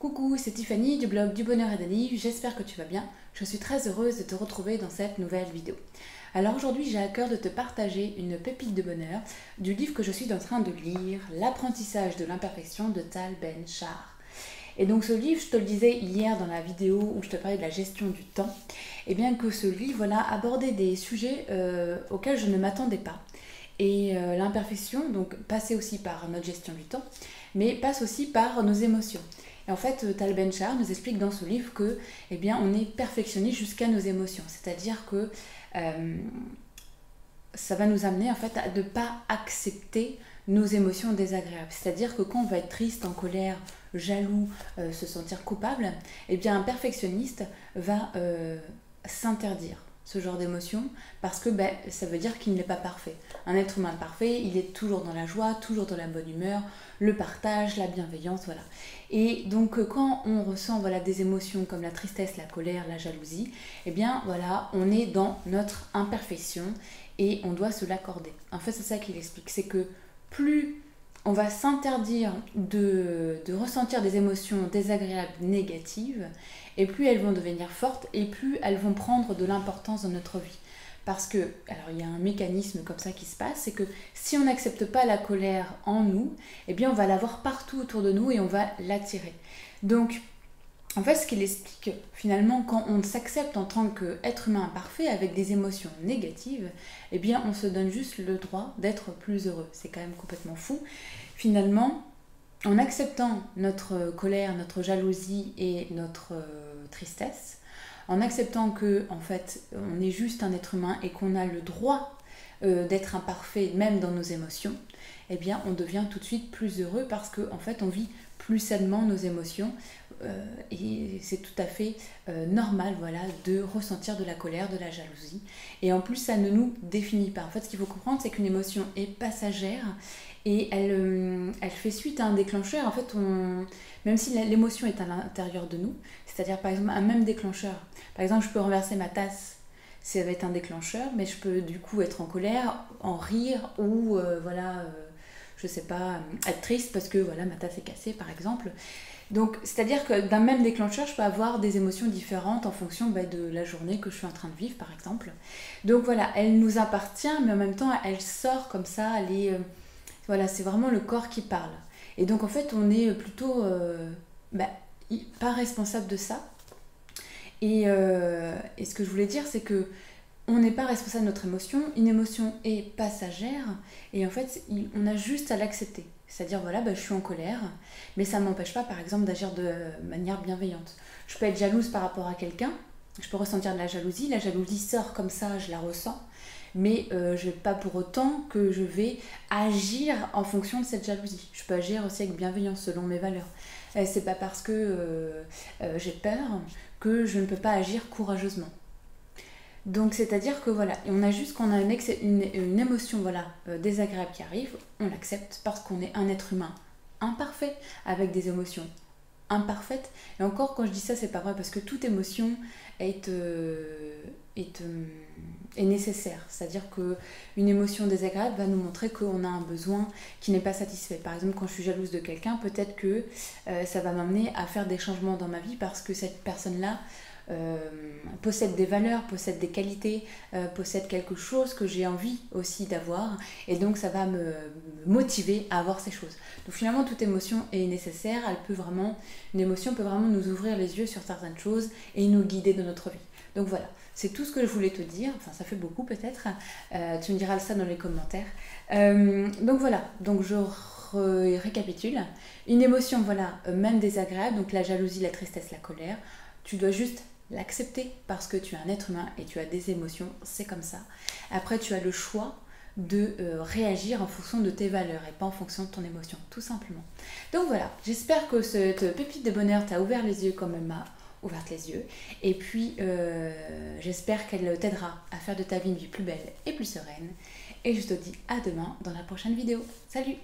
Coucou, c'est Tiffany du blog Du Bonheur et des Livres, j'espère que tu vas bien. Je suis très heureuse de te retrouver dans cette nouvelle vidéo. Alors aujourd'hui, j'ai à cœur de te partager une pépite de bonheur du livre que je suis en train de lire, L'apprentissage de l'imperfection de Tal Ben-Shahar. Et donc ce livre, je te le disais hier dans la vidéo où je te parlais de la gestion du temps, et bien que ce livre abordait des sujets auxquels je ne m'attendais pas. Et l'imperfection, donc passait aussi par notre gestion du temps, mais passe aussi par nos émotions. Et en fait, Tal Ben-Shahar nous explique dans ce livre que, on est perfectionniste jusqu'à nos émotions. C'est-à-dire que ça va nous amener en fait à ne pas accepter nos émotions désagréables. C'est-à-dire que quand on va être triste, en colère, jaloux, se sentir coupable, un perfectionniste va s'interdire ce genre d'émotion parce que ça veut dire qu'il n'est pas parfait. Un être humain parfait, il est toujours dans la joie, toujours dans la bonne humeur, le partage, la bienveillance, voilà. Et donc quand on ressent des émotions comme la tristesse, la colère, la jalousie, on est dans notre imperfection et on doit se l'accorder. En fait, c'est ça qu'il explique, c'est que plus on va s'interdire de ressentir des émotions désagréables, négatives, et plus elles vont devenir fortes, et plus elles vont prendre de l'importance dans notre vie. Parce que, alors il y a un mécanisme comme ça qui se passe, c'est que si on n'accepte pas la colère en nous, on va l'avoir partout autour de nous et on va l'attirer. Donc, en fait, ce qu'il explique, finalement, quand on s'accepte en tant qu'être humain imparfait avec des émotions négatives, on se donne juste le droit d'être plus heureux. C'est quand même complètement fou. Finalement, en acceptant notre colère, notre jalousie et notre tristesse, en acceptant que, en fait, on est juste un être humain et qu'on a le droit d'être imparfait même dans nos émotions, on devient tout de suite plus heureux parce qu'en fait, on vit plus sainement nos émotions et c'est tout à fait normal de ressentir de la colère, de la jalousie. Et en plus, ça ne nous définit pas. En fait, ce qu'il faut comprendre, c'est qu'une émotion est passagère et elle fait suite à un déclencheur. En fait, même si l'émotion est à l'intérieur de nous, c'est-à-dire par exemple un même déclencheur. Par exemple, je peux renverser ma tasse, ça va être un déclencheur, mais je peux du coup être en colère, en rire ou je sais pas, être triste parce que ma tasse est cassée par exemple. Donc c'est-à-dire que d'un même déclencheur, je peux avoir des émotions différentes en fonction de la journée que je suis en train de vivre par exemple. Donc elle nous appartient, mais en même temps elle sort comme ça, c'est vraiment le corps qui parle. Et donc en fait on est plutôt pas responsable de ça. Et ce que je voulais dire, c'est que on n'est pas responsable de notre émotion. Une émotion est passagère et en fait on a juste à l'accepter. C'est-à-dire je suis en colère, mais ça ne m'empêche pas par exemple d'agir de manière bienveillante. Je peux être jalouse par rapport à quelqu'un, je peux ressentir de la jalousie sort comme ça, je la ressens, mais je pas pour autant que je vais agir en fonction de cette jalousie. Je peux agir aussi avec bienveillance selon mes valeurs. C'est pas parce que j'ai peur que je ne peux pas agir courageusement. Donc c'est-à-dire que on a juste qu'on a une émotion désagréable qui arrive, on l'accepte parce qu'on est un être humain imparfait avec des émotions imparfaites. Et encore quand je dis ça, c'est pas vrai parce que toute émotion est nécessaire. C'est-à-dire qu'une émotion désagréable va nous montrer qu'on a un besoin qui n'est pas satisfait. Par exemple, quand je suis jalouse de quelqu'un, peut-être que ça va m'amener à faire des changements dans ma vie parce que cette personne-là possède des valeurs, possède des qualités, possède quelque chose que j'ai envie aussi d'avoir, et donc ça va me motiver à avoir ces choses. Donc finalement toute émotion est nécessaire, une émotion peut vraiment nous ouvrir les yeux sur certaines choses et nous guider dans notre vie. Donc voilà, c'est tout ce que je voulais te dire, enfin ça fait beaucoup peut-être, tu me diras ça dans les commentaires. Donc je récapitule, une émotion même désagréable, donc la jalousie, la tristesse, la colère, tu dois juste l'accepter parce que tu es un être humain et tu as des émotions, c'est comme ça. Après, tu as le choix de réagir en fonction de tes valeurs et pas en fonction de ton émotion, tout simplement. Donc voilà, j'espère que cette pépite de bonheur t'a ouvert les yeux comme elle m'a ouvert les yeux. Et puis, j'espère qu'elle t'aidera à faire de ta vie une vie plus belle et plus sereine. Et je te dis à demain dans la prochaine vidéo. Salut!